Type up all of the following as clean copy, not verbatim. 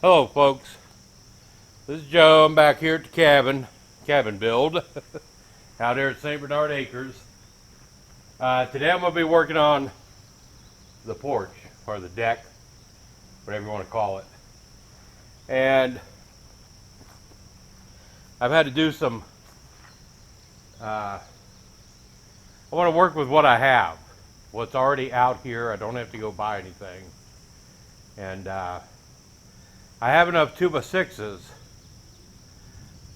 Hello folks, this is Joe. I'm back here at the cabin build out here at St. Bernard Acres. Today I'm going to be working on the porch, or the deck, whatever you want to call it. And I've had to do some, I want to work with what I have, what's already out here. I don't have to go buy anything. And I have enough 2x6s.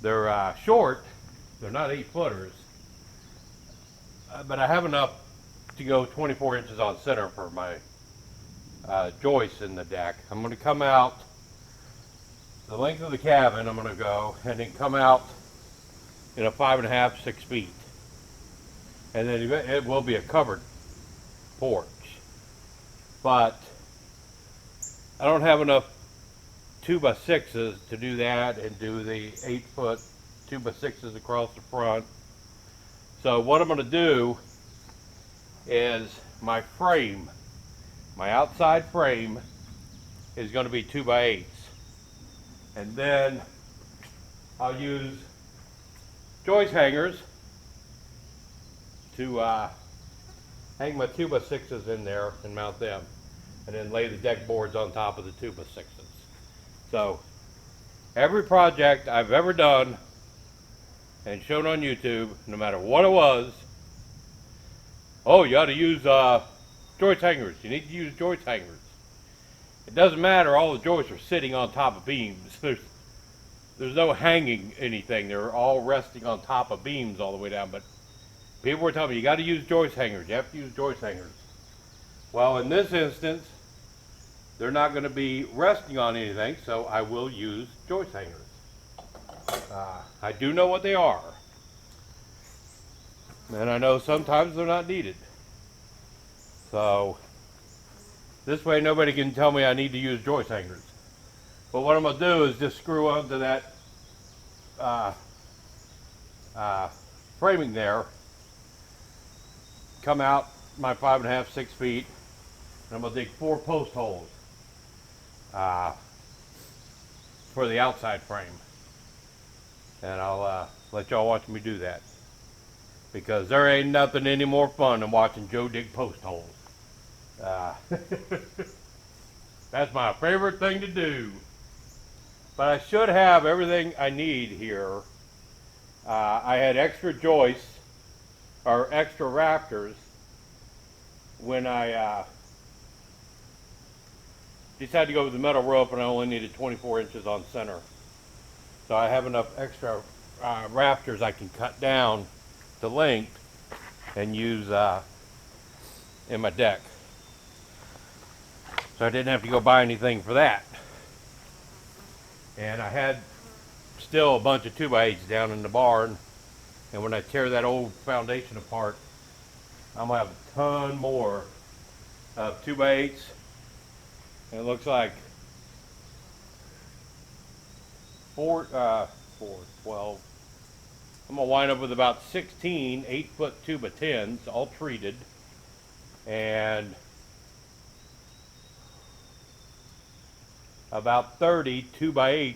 They're short, they're not 8-footers, but I have enough to go 24 inches on center for my joists in the deck. I'm going to come out the length of the cabin. I'm going to go and then come out in a 5.5, 6 feet, and then it will be a covered porch. But I don't have enough 2x6s to do that and do the 8-foot 2x6s across the front. So what I'm going to do is my frame, my outside frame is going to be 2x8s, and then I'll use joist hangers to hang my 2x6s in there and mount them, and then lay the deck boards on top of the 2x6s. So every project I've ever done and shown on YouTube, no matter what it was, oh, you ought to use joist hangers. You need to use joist hangers. It doesn't matter. All the joists are sitting on top of beams. There's no hanging anything. They're all resting on top of beams all the way down. But people were telling me, you got to use joist hangers. You have to use joist hangers. Well, in this instance, they're not going to be resting on anything, so I will use joist hangers. I do know what they are, and I know sometimes they're not needed. So this way nobody can tell me I need to use joist hangers. But what I'm going to do is just screw onto that framing there, come out my 5.5, 6 feet, and I'm going to dig 4 post holes for the outside frame, and I'll let y'all watch me do that, because there ain't nothing any more fun than watching Joe dig post holes. That's my favorite thing to do. But I should have everything I need here. I had extra joists or extra rafters when I decided to go with the metal roof, and I only needed 24 inches on center. So I have enough extra rafters I can cut down to length and use in my deck. So I didn't have to go buy anything for that. And I had still a bunch of 2x8s down in the barn, and when I tear that old foundation apart, I'm gonna have a ton more of 2x8s. And it looks like 4, 12. I'm gonna wind up with about 16 8-foot 2x10s, all treated, and about 30 2x8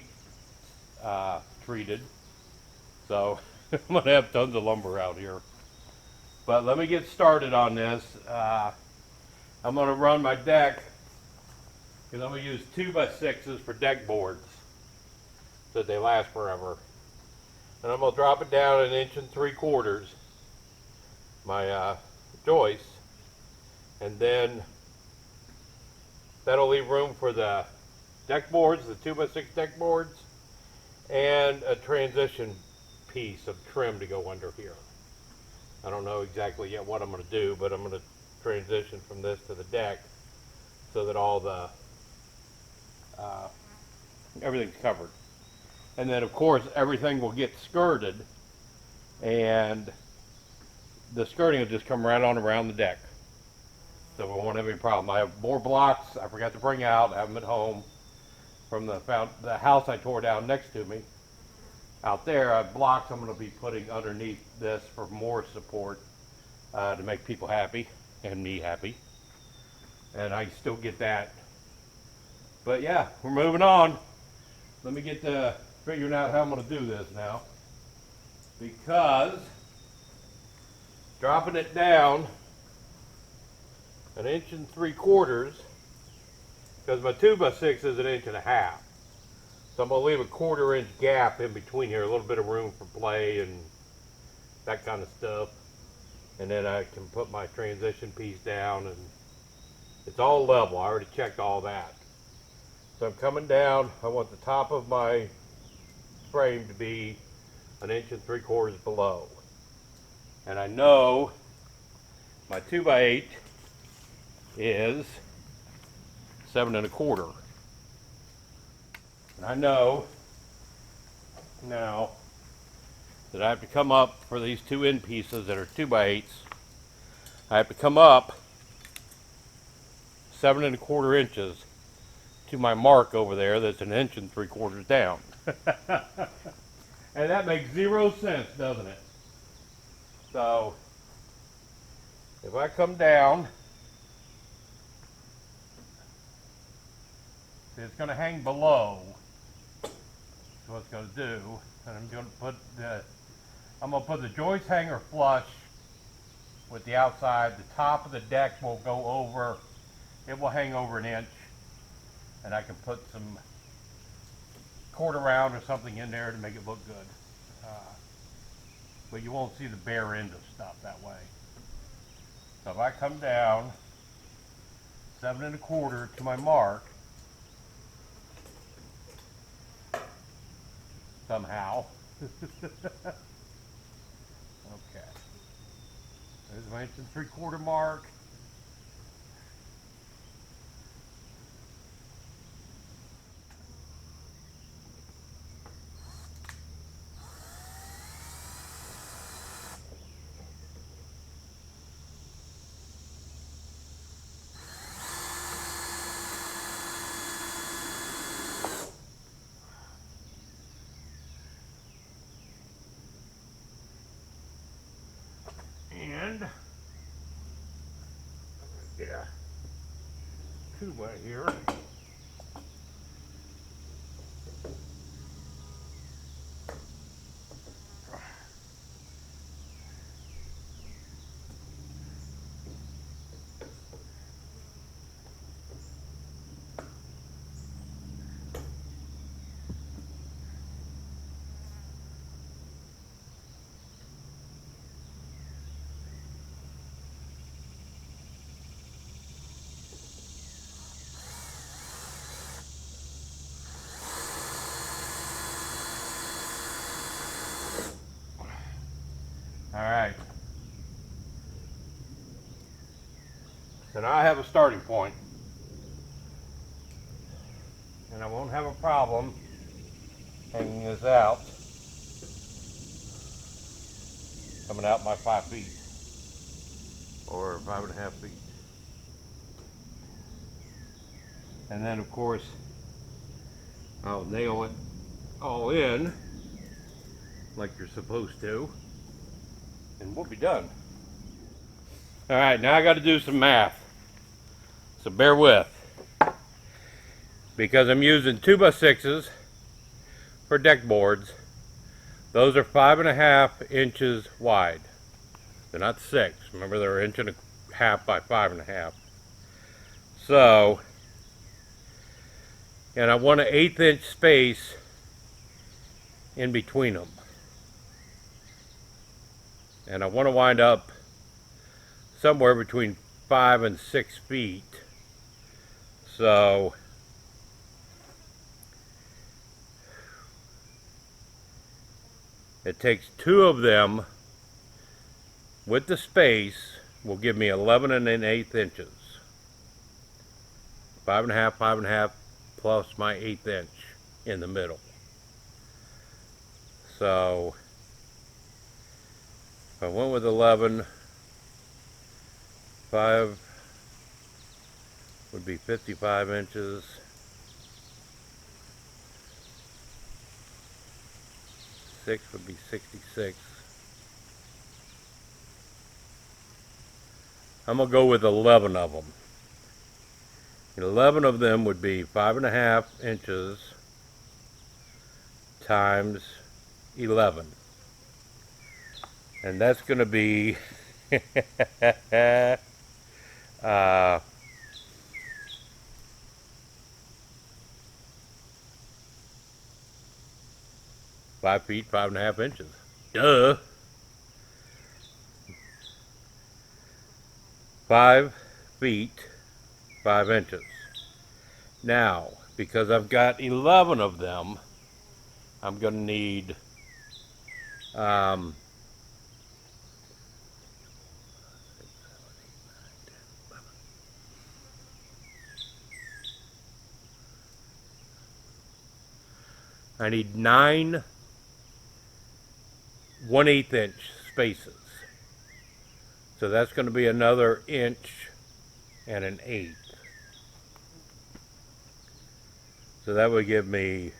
treated. So I'm gonna have tons of lumber out here. But let me get started on this. I'm gonna run my deck, because I'm going to use 2x6s for deck boards so that they last forever. And I'm going to drop it down 1 3/4 inches, my joist, and then that'll leave room for the deck boards, the 2x6 deck boards, and a transition piece of trim to go under here. I don't know exactly yet what I'm going to do, but I'm going to transition from this to the deck so that all the everything's covered. And then of course everything will get skirted, and the skirting will just come right on around the deck, so we won't have any problem. I have more blocks I forgot to bring out. I have them at home from the house I tore down next to me. Out there I have blocks I'm going to be putting underneath this for more support, to make people happy and me happy, and I still get that. But yeah, we're moving on. let me get to figuring out how I'm going to do this now. Because dropping it down 1.75 inches, because my 2x6 is 1.5 inches. So I'm going to leave a 1/4 inch gap in between here, a little bit of room for play and that kind of stuff. And then I can put my transition piece down, and it's all level. I already checked all that. So I'm coming down. I want the top of my frame to be 1.75 inches below. And I know my 2x8 is 7.25. And I know now that I have to come up for these two end pieces that are 2x8s. I have to come up 7.25 inches to my mark over there that's 1.75 inches down. And that makes 0 sense, doesn't it? So if I come down, see, it's going to hang below. That's what it's going to do. And I'm going to put the joist hanger flush with the outside. The top of the deck will go over. It will hang over 1 inch, and I can put some quarter round or something in there to make it look good. But you won't see the bare end of stuff that way. So if I come down 7.25 to my mark, somehow. Okay. There's my 1.75 mark. And yeah, two right here. All right. So now I have a starting point, and I won't have a problem hanging this out, coming out by 5 feet or 5.5 feet. And then of course I'll nail it all in like you're supposed to, and we'll be done. All right, now I got to do some math, so bear with, because I'm using 2x6s for deck boards. Those are 5.5 inches wide. They're not 6. Remember, they're 1.5 inches by 5.5. So, and I want an 1/8 inch space in between them. And I want to wind up somewhere between 5 and 6 feet. So it takes 2 of them with the space will give me 11 1/8 inches. 5.5, 5.5 plus my 1/8 inch in the middle. So if I went with 11, 5 would be 55 inches. 6 would be 66. I'm going to go with 11 of them. 11 of them would be 5.5 inches times 11. And that's going to be uh, 5 feet, 5.5 inches. Duh. 5 feet, 5 inches. Now, because I've got 11 of them, I'm going to need I need 9 1/8 inch spaces. So that's going to be another inch and an eighth. So that would give me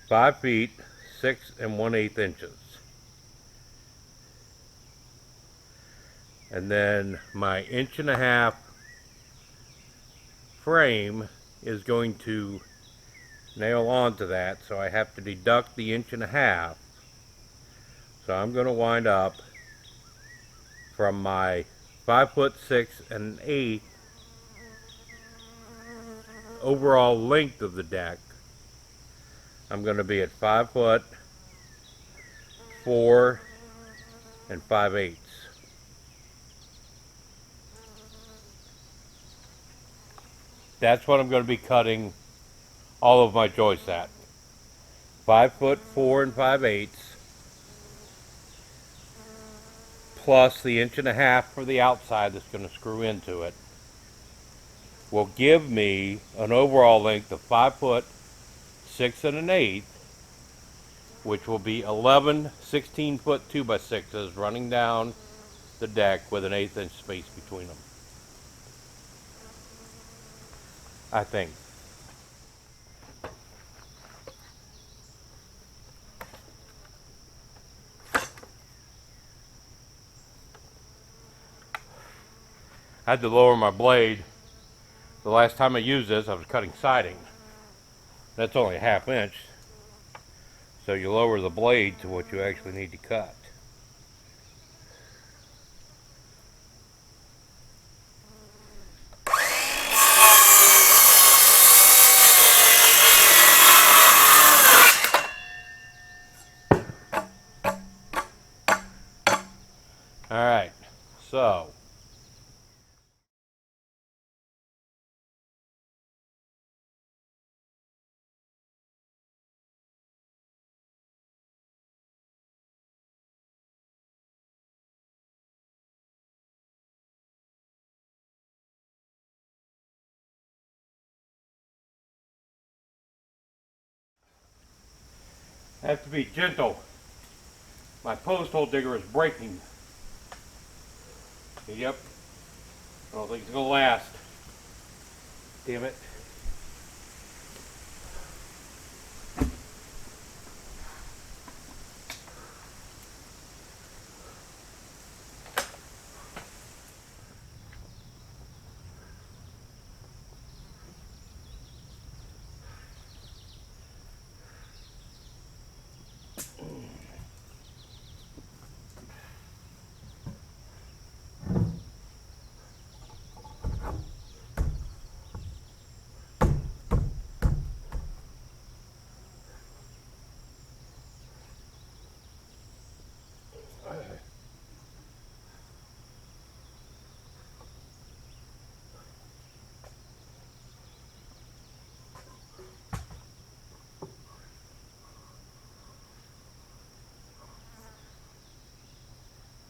5 feet, 6 1/8 inches. And then my 1.5 inch frame is going to nail onto that, so I have to deduct the 1.5 inches. So I'm going to wind up from my 5'6" 1/8" overall length of the deck. I'm going to be at 5 foot 4 5/8. That's what I'm going to be cutting all of my joists at. 5 foot 4 5/8 plus the 1.5 inches for the outside that's going to screw into it will give me an overall length of 5 foot 6 1/8, which will be 11 16-foot 2x6s running down the deck with an 1/8 inch space between them. I think. I had to lower my blade. The last time I used this, I was cutting siding. That's only a 1/2 inch. So you lower the blade to what you actually need to cut. Alright, so I have to be gentle. My post hole digger is breaking. Yep. I don't think it's going to last. Damn it.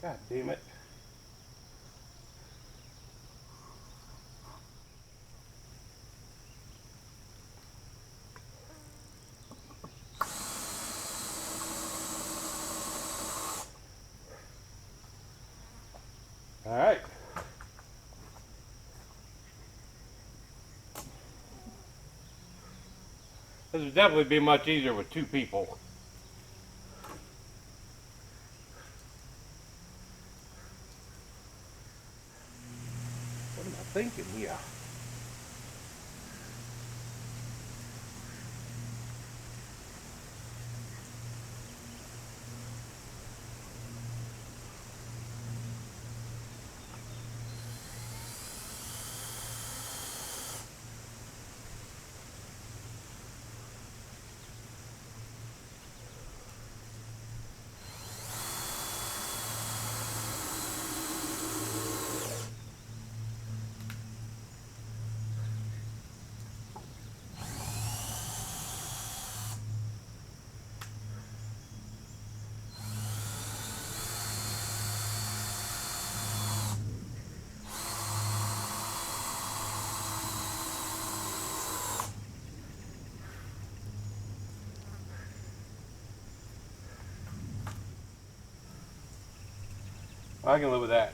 God damn it. Alright. This would definitely be much easier with 2 people. What am I thinking here? I can live with that.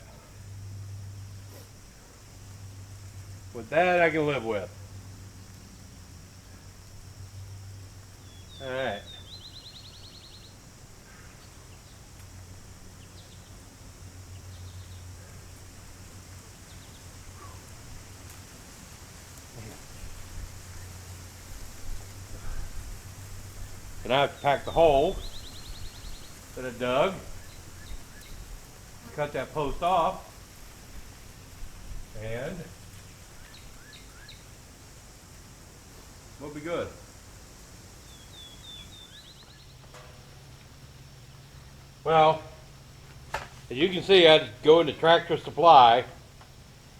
With that, I can live with. All right. And I have to pack the hole that I dug, cut that post off, and we'll be good. Well, as you can see, I had to go into Tractor Supply,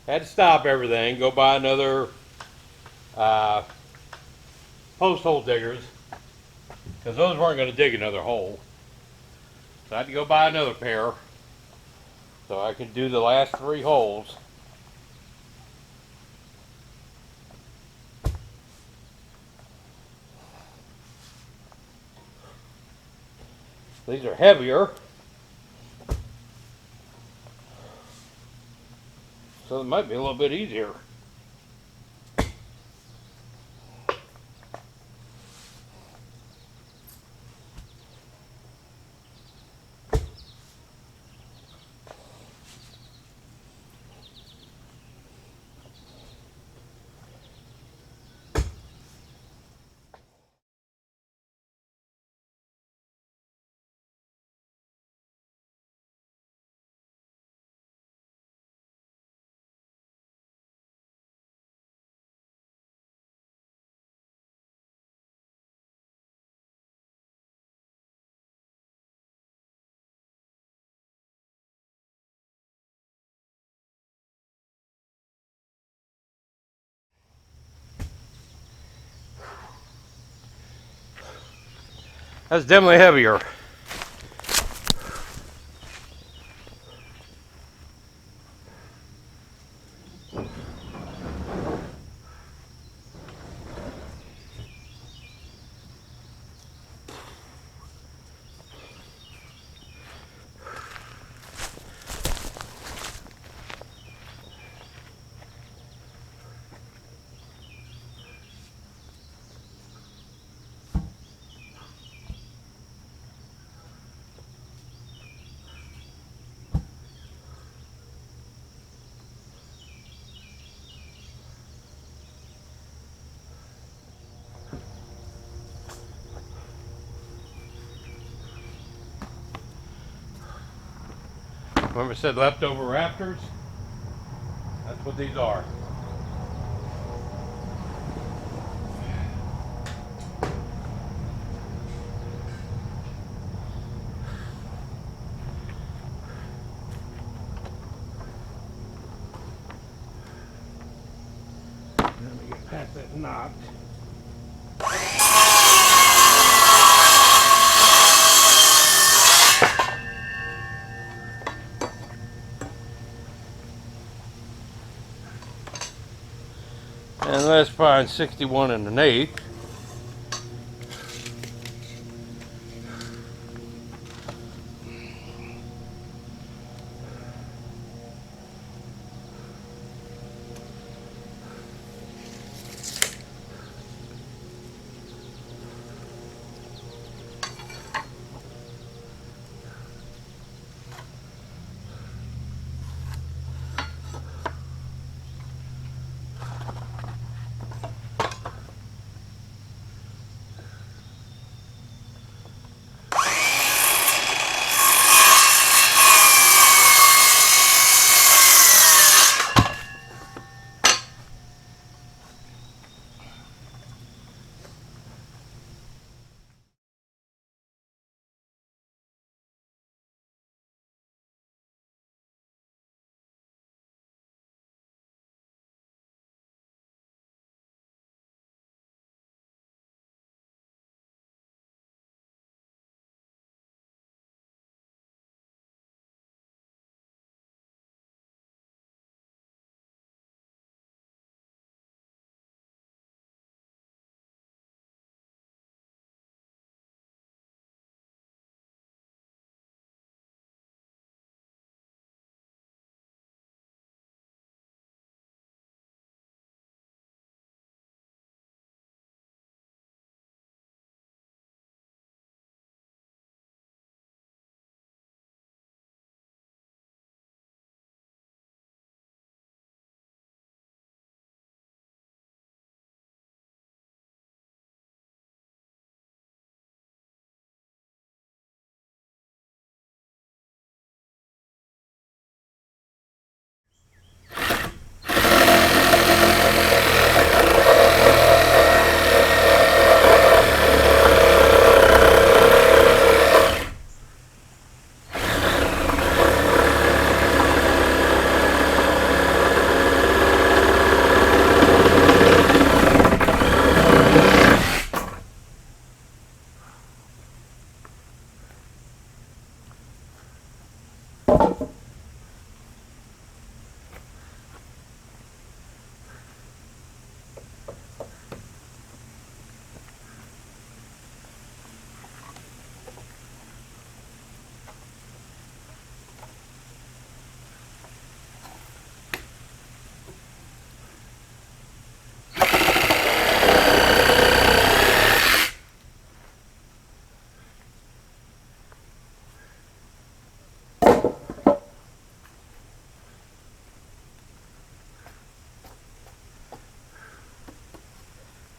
had to stop everything, go buy another post hole diggers, because those weren't going to dig another hole. So I had to go buy another pair so I can do the last 3 holes. These are heavier, so it might be a little bit easier. That's definitely heavier. Remember I said leftover rafters? That's what these are. Let me get past that knot. And let's find 61 1/8.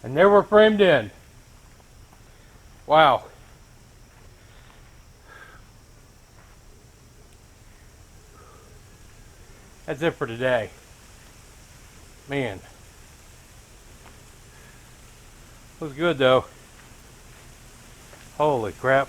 And there we're framed in. Wow. That's it for today. Man. Was good though. Holy crap.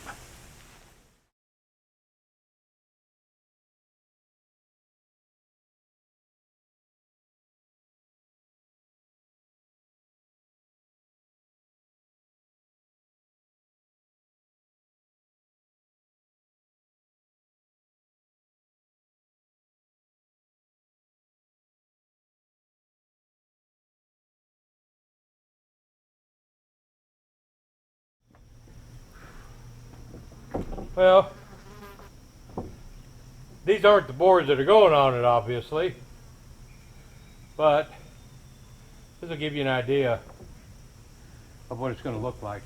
Well, these aren't the boards that are going on it, obviously, but this will give you an idea of what it's going to look like.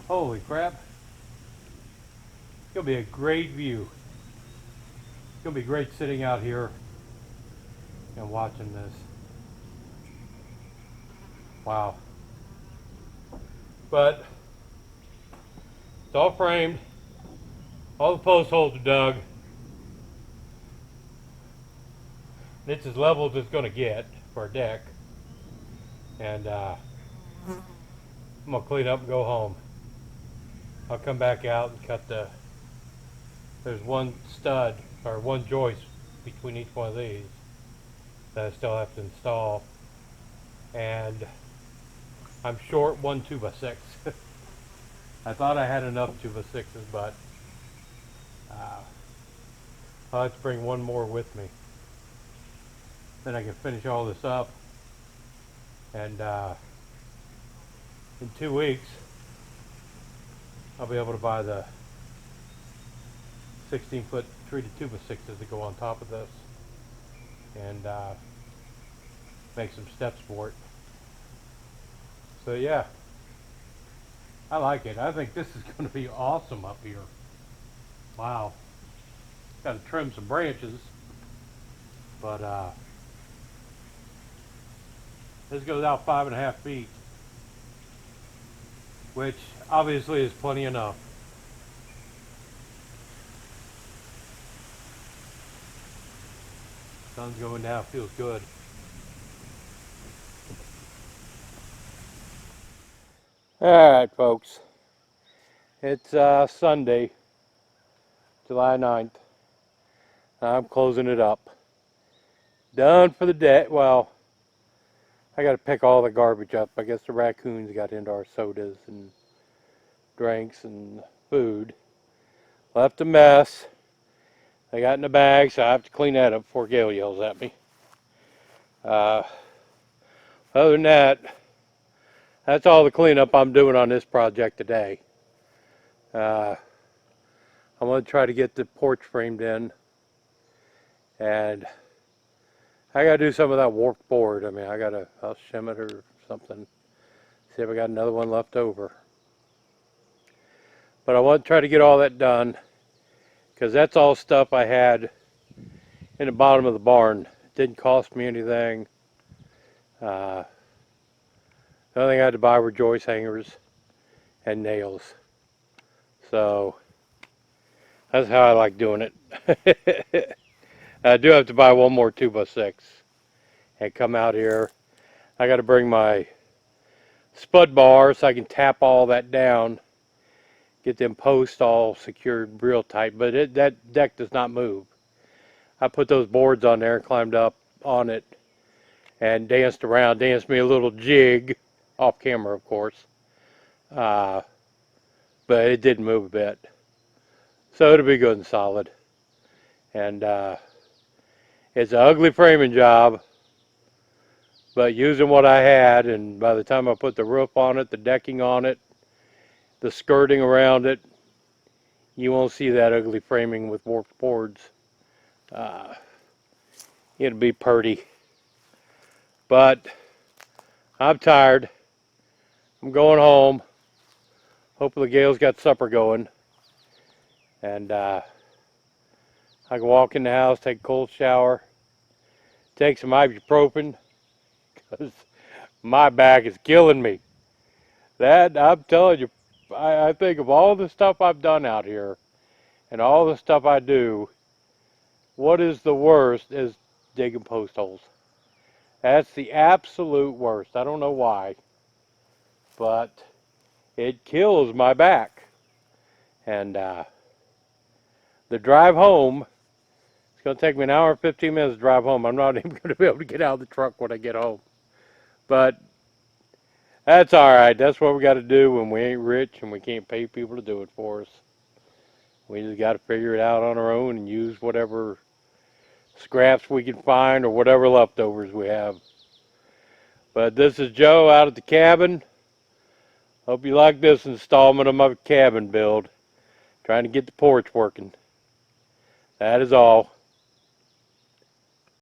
Holy crap. It's going to be a great view. It's going to be great sitting out here and watching this. Wow. But it's all framed. All the post holes are dug. It's as level as it's going to get for a deck. And I'm going to clean up and go home. I'll come back out and cut there's one stud or one joist between each one of these that I still have to install. And I'm short one 2x6. I thought I had enough 2x6s, but I'll have to bring one more with me. Then I can finish all this up, and in 2 weeks I'll be able to buy the 16-foot treated 2x6s to go on top of this, and make some steps for it. So yeah, I like it. I think this is going to be awesome up here. Wow. Got to trim some branches, but this goes out 5.5 feet, which obviously is plenty enough. Sun's going down, feels good. Alright folks, it's Sunday, July 9th. I'm closing it up. Done for the day. Well, I got to pick all the garbage up. I guess the raccoons got into our sodas and drinks and food. Left a mess. They got in the bag, so I have to clean that up before Gail yells at me. Other than that, that's all the cleanup I'm doing on this project today. I'm going to try to get the porch framed in, and I got to do some of that warped board. I mean, I'll shim it or something, see if I got another one left over. But I want to try to get all that done, because that's all stuff I had in the bottom of the barn. It didn't cost me anything. The only thing I had to buy were joist hangers and nails. So that's how I like doing it. I do have to buy one more 2x6 and come out here. I got to bring my spud bar so I can tap all that down, get them posts all secured real tight, but that deck does not move. I put those boards on there and climbed up on it and danced around, danced me a little jig, off camera, of course. Uh, but it didn't move a bit. So it'll be good and solid. And it's an ugly framing job, but using what I had, and by the time I put the roof on it, the decking on it, the skirting around it, you won't see that ugly framing with warped boards. It'll be purty. But I'm tired. I'm going home. Hopefully Gail's got supper going. And I can walk in the house, take a cold shower, take some ibuprofen, because my back is killing me. That, I'm telling you, I think of all the stuff I've done out here and all the stuff I do, what is the worst is digging post holes. That's the absolute worst. I don't know why, but it kills my back. And the drive home, it's going to take me an hour and 15 minutes to drive home. I'm not even going to be able to get out of the truck when I get home. But that's all right. That's what we got to do when we ain't rich and we can't pay people to do it for us. We just got to figure it out on our own and use whatever scraps we can find or whatever leftovers we have. But this is Joe out at the cabin. Hope you like this installment of my cabin build. Trying to get the porch working. That is all.